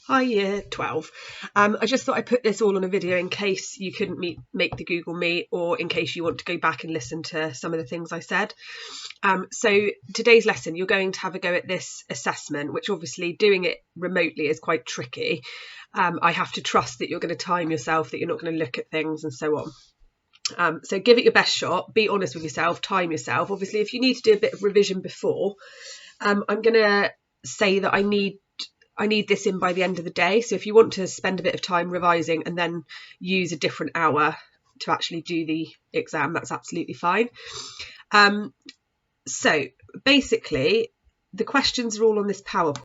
Hi, Year 12. I just thought I'd put this all on a video in case you couldn't make the Google Meet, or in case you want to go back and listen to some of the things I said. So today's lesson, you're going to have a go at this assessment, which obviously doing it remotely is quite tricky. I have to trust that you're going to time yourself, that you're not going to look at things and so on. So give it your best shot, be honest with yourself, time yourself. Obviously, if you need to do a bit of revision before, I'm going to say that I need this in by the end of the day. So if you want to spend a bit of time revising and then use a different hour to actually do the exam, that's absolutely fine. So basically, the questions are all on this PowerPoint.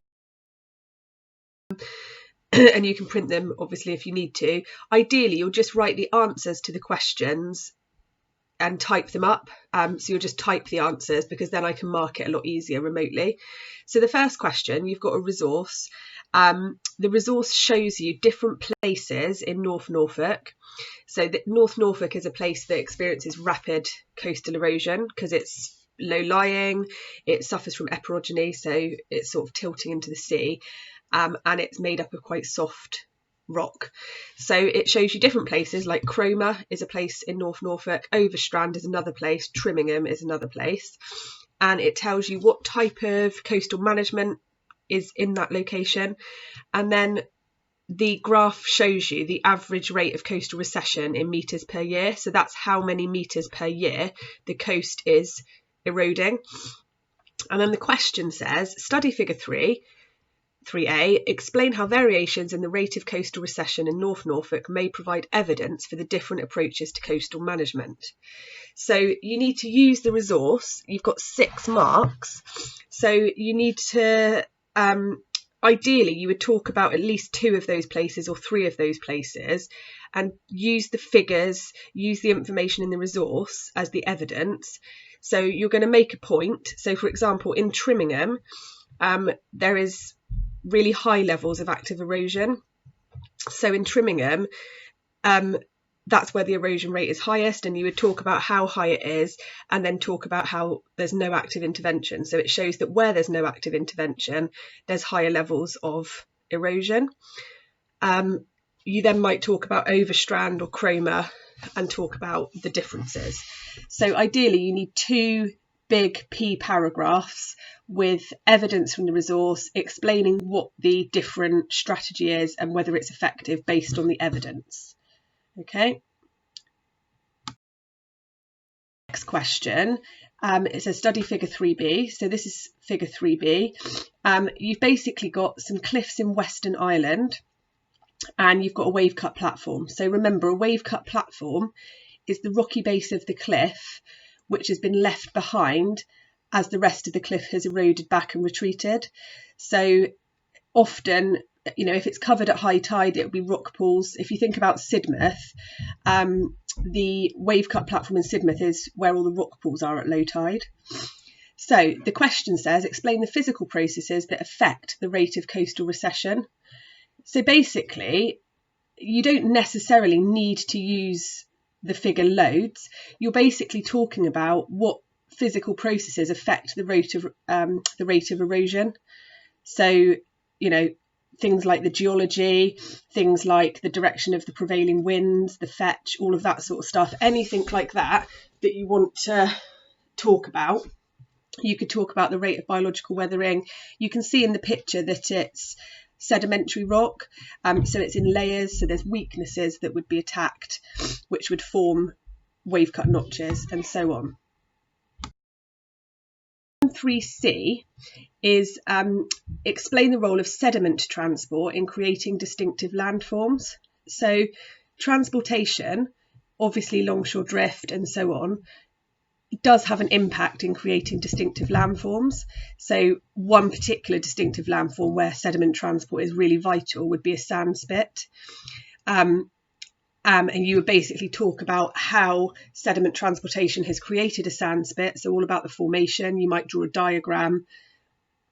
And you can print them, obviously, if you need to. Ideally, you'll just write the answers to the questions and type them up. So you'll just type the answers, because then I can mark it a lot easier remotely. So the first question, you've got a resource. The resource shows you different places in North Norfolk. So that North Norfolk is a place that experiences rapid coastal erosion because it's low-lying, it suffers from epeirogeny, so it's sort of tilting into the sea, and it's made up of quite soft rock. So it shows you different places, like Cromer is a place in North Norfolk, Overstrand is another place, Trimmingham is another place, and it tells you what type of coastal management is in that location. And then the graph shows you the average rate of coastal recession in metres per year. So that's how many metres per year the coast is eroding. And then the question says, study figure 3A, explain how variations in the rate of coastal recession in North Norfolk may provide evidence for the different approaches to coastal management. So you need to use the resource. You've got 6 marks. So you need to, ideally, you would talk about at least 2 of those places or 3 of those places and use the figures, use the information in the resource as the evidence. So you're going to make a point. So, for example, in Trimmingham, there is really high levels of active erosion. So in Trimmingham, that's where the erosion rate is highest, and you would talk about how high it is and then talk about how there's no active intervention. So it shows that where there's no active intervention, there's higher levels of erosion. You then might talk about Overstrand or Cromer and talk about the differences. So ideally you need 2 big P paragraphs with evidence from the resource explaining what the different strategy is and whether it's effective based on the evidence. Okay. Next question. It says study figure 3B. So this is figure 3B. You've basically got some cliffs in Western Ireland and you've got a wave cut platform. So remember, a wave cut platform is the rocky base of the cliff which has been left behind as the rest of the cliff has eroded back and retreated. So often, if it's covered at high tide, it will be rock pools. If you think about Sediment, the wave cut platform in Sediment is where all the rock pools are at low tide. So the question says, explain the physical processes that affect the rate of coastal recession. So basically, you don't necessarily need to use the figure loads. You're basically talking about what physical processes affect the rate of erosion. So, things like the geology, things like the direction of the prevailing winds, the fetch, all of that sort of stuff, anything like that you want to talk about. You could talk about the rate of biological weathering. You can see in the picture that it's sedimentary rock, so it's in layers, so there's weaknesses that would be attacked, which would form wave cut notches and so on. 3C is explain the role of sediment transport in creating distinctive landforms. So transportation, obviously longshore drift and so on, does have an impact in creating distinctive landforms. So one particular distinctive landform where sediment transport is really vital would be a sand spit. And you would basically talk about how sediment transportation has created a sand spit, so all about the formation. You might draw a diagram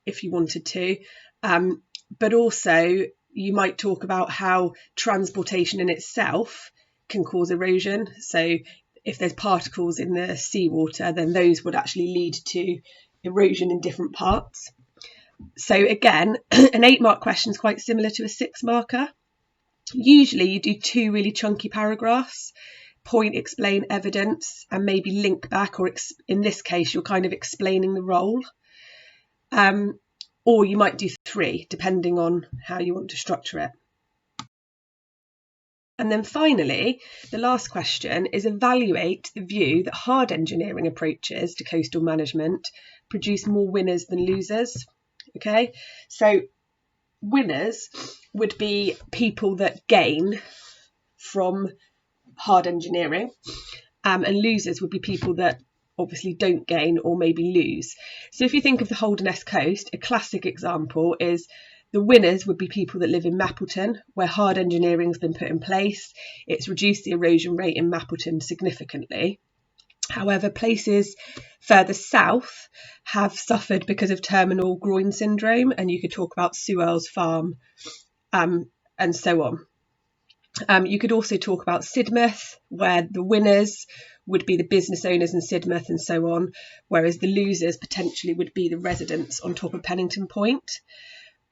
if you wanted to, but also you might talk about how transportation in itself can cause erosion. So if there's particles in the seawater, then those would actually lead to erosion in different parts. So again, an 8-mark question is quite similar to a 6-marker. Usually you do 2 really chunky paragraphs, point, explain, evidence, and maybe link back, or in this case, you're kind of explaining the role. Or you might do 3, depending on how you want to structure it. And then finally, the last question is evaluate the view that hard engineering approaches to coastal management produce more winners than losers. Okay, so winners would be people that gain from hard engineering, and losers would be people that obviously don't gain or maybe lose. So if you think of the Holderness Coast, a classic example is the winners would be people that live in Mappleton, where hard engineering has been put in place. It's reduced the erosion rate in Mappleton significantly. However, places further south have suffered because of terminal groin syndrome, and you could talk about Sewell's Farm and so on. You could also talk about Sediment, where the winners would be the business owners in Sediment and so on, whereas the losers potentially would be the residents on top of Pennington Point.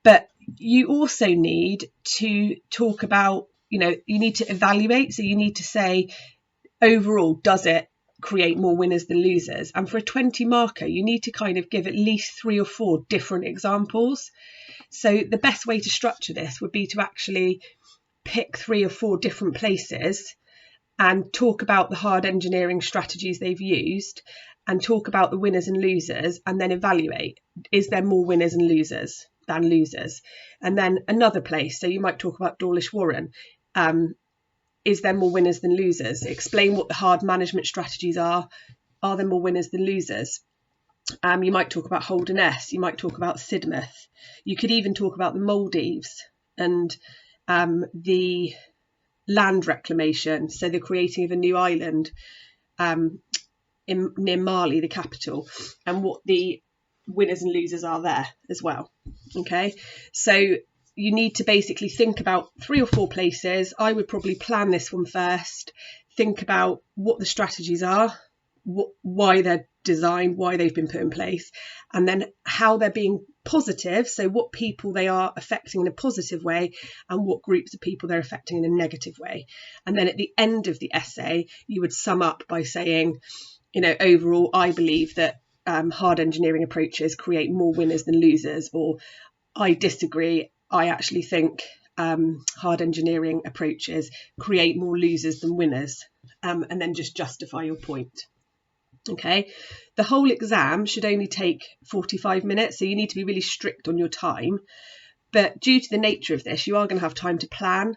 But you also need to talk about, you need to evaluate. So you need to say, overall, does it create more winners than losers? And for a 20 marker, you need to kind of give at least 3 or 4 different examples. So the best way to structure this would be to actually pick 3 or 4 different places and talk about the hard engineering strategies they've used, and talk about the winners and losers, and then evaluate, is there more winners and losers than losers? And then another place, so you might talk about Dawlish Warren, is there more winners than losers? Explain what the hard management strategies are there more winners than losers? You might talk about Holderness, you might talk about Sediment, you could even talk about the Maldives and the land reclamation, so the creating of a new island near Mali, the capital, and what the winners and losers are there as well. Okay, so you need to basically think about 3 or 4 places. I would probably plan this one first, think about what the strategies are, why they're designed, why they've been put in place, and then how they're being positive, so what people they are affecting in a positive way and what groups of people they're affecting in a negative way. And then at the end of the essay, you would sum up by saying, overall, I believe that hard engineering approaches create more winners than losers, or I disagree, I actually think hard engineering approaches create more losers than winners, and then just justify your point. Okay, the whole exam should only take 45 minutes, so you need to be really strict on your time. But due to the nature of this, you are going to have time to plan.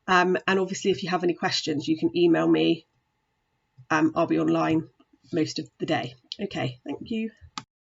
And obviously, if you have any questions, you can email me. I'll be online most of the day. Okay, thank you.